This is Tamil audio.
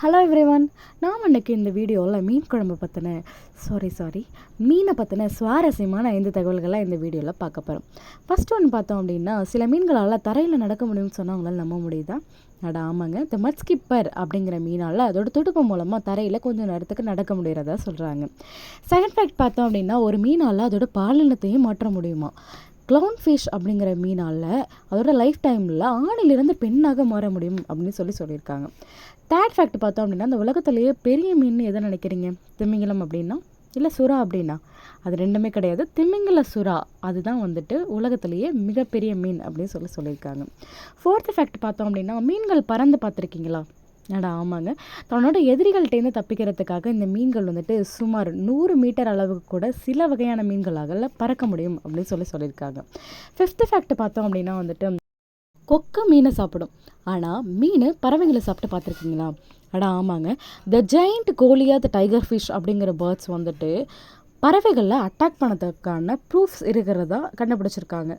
Hello everyone. நாம் இன்னைக்கு இந்த வீடியோவில் மீன் குழம்பு பற்றின மீனை பற்றின சுவாரஸ்யமான 5 தகவல்களை இந்த வீடியோவில் பார்க்க போகிறோம். ஃபர்ஸ்ட் ஒன்று பார்த்தோம் அப்படின்னா, சில மீன்களால் தரையில் நடக்க முடியும்னு சொன்னால் அவங்களால நம்ப முடியுதா? ஆமாங்க. இந்த மட் ஸ்கிப்பர் அப்படிங்கிற மீனால் அதோட துடுப்பு மூலமாக தரையில் கொஞ்சம் நேரத்துக்கு நடக்க முடிகிறதா சொல்கிறாங்க. செகண்ட் ஃபேக்ட் பார்த்தோம் அப்படின்னா, ஒரு மீனால் அதோட பாலினத்தையும் மாற்ற முடியுமா? க்ளவுன் ஃபிஷ் அப்படிங்கிற மீனால் அதோட லைஃப் டைமில் ஆணிலிருந்து பெண்ணாக மாற முடியும் அப்படின்னு சொல்லியிருக்காங்க. தேர்ட் ஃபேக்ட் பார்த்தோம் அப்படின்னா, இந்த உலகத்திலேயே பெரிய மீன் எதை நினைக்கிறீங்க? திமிங்கலம் அப்படின்னா, இல்லை சுறா அப்படின்னா? அது ரெண்டுமே கிடையாது. திமிங்கல சுறா அதுதான் வந்துட்டு உலகத்திலேயே மிகப்பெரிய மீன் அப்படின்னு சொல்லியிருக்காங்க. ஃபோர்த்து ஃபேக்ட் பார்த்தோம் அப்படின்னா, மீன்கள் பறந்து பார்த்துருக்கீங்களா? ஆமாங்க. தன்னோட எதிரிகள்கிட்டேருந்து தப்பிக்கிறதுக்காக இந்த மீன்கள் வந்துட்டு சுமார் 100 மீட்டர் அளவுக்கு கூட சில வகையான மீன்களாக பறக்க முடியும் அப்படின்னு சொல்லியிருக்காங்க. ஃபிஃப்த்து ஃபேக்ட் பார்த்தோம் அப்படின்னா வந்துட்டு, கொக்கு மீனை சாப்பிடும். ஆனால் மீன் பறவைகளை சாப்பிட்டு பார்த்துருக்கீங்களா? ஆமாங்க. த ஜெயிண்ட் கோலியாத் டைகர் ஃபிஷ் அப்படிங்கிற பேர்ட்ஸ் வந்துட்டு பறவைகளில் அட்டாக் பண்ணதுக்கான ப்ரூஃப்ஸ் இருக்கிறதா கண்டுபிடிச்சிருக்காங்க.